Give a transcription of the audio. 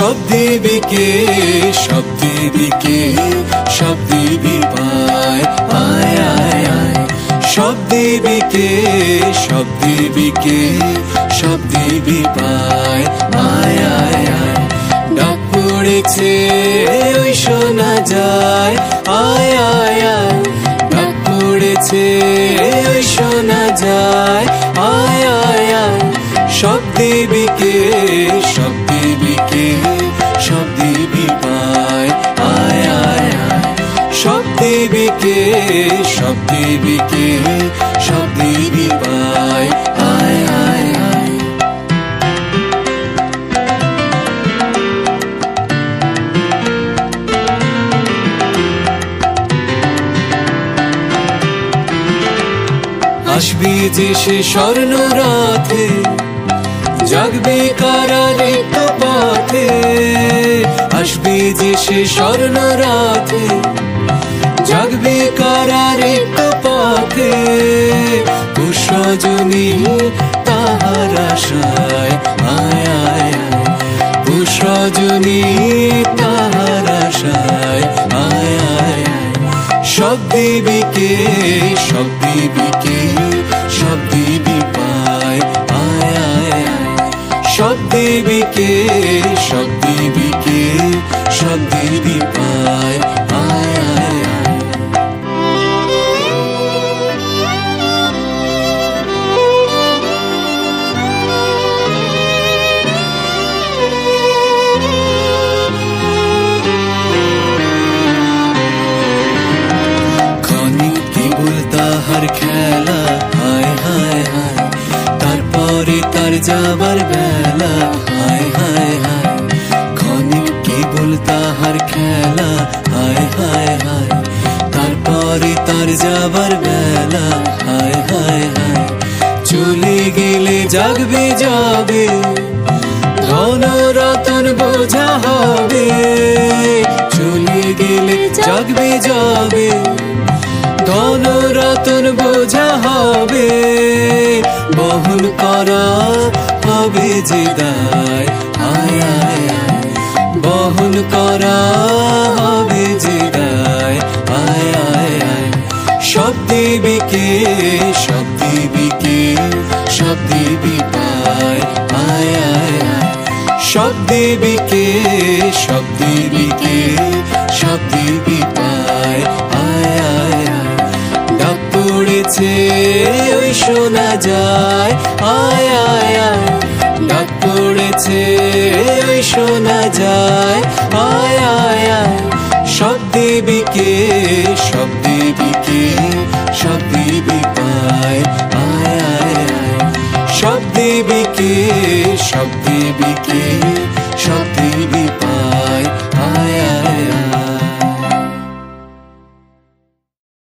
সব দেবীকে সব দেবীকে সব দেবী পায় আয় আয় আয় সব দেবীকে সব দেবীকে সব দেবী পায় আয় আয় আয় ডাক পড়েছে ওই শোনা যায় আয় আয় আয় ডাক পড়েছে ওই শোনা যায় আয় আয় আয় সব দেবীকে সব দেবীকে সব দেবী পায় আয় আয় আয় সব দেবীকে সব দেবীকে সব দেবী পায় আয় আয় আয় আসবি যে সে স্বর্ণ রাতে জাগবে কারা রিক্ত পথে আসবি যে সে স্বর্ণ রাতে জাগবে কারা রিক্ত পথে পুষ্পজনী তাহার আশায় আয় আয় আয় পুষ্পজনী তাহার আশায় আয় আয় আয় সব দেবীকে সব দেবীকে সব দেবী পায় আয় আয় আয় সব দেবীকে সব দেবীকে সব দেবী পায় আয় আয় আয় ক্ষণিক কেবল তাহার খেলা হায় হায় হায় তারপরে তার যাবার বেলা হায় হায় হায় ক্ষণিক কেবল তাহার খেলা হায় হায় হায় তারপরে তার যাবার বেলা হায় হায় হায় চলে গেলে জাগবে যাবে ধন রতন বোঝা হবে চলে গেলে জাগবে যাবে ধন রতন বোঝা হবে বহন করা হবে যে দায় আয় আয় আয় বহন করা হবে যে দায় আয় আয় আয় সব দেবীকে সব দেবীকে সব দেবী পায় আয় আয় আয় সব দেবীকে সব দেবীকে সব দেবী পায় আয় আয় আয় ডাক পড়েছে ওই শোনা যায় আয় আয় আয় ডাক পড়েছে ওই শোনা যায় আয় আয় আয় সব দেবীকে সব দেবীকে সব দেবী পায় আয় আয় আয় সব দেবীকে সব দেবীকে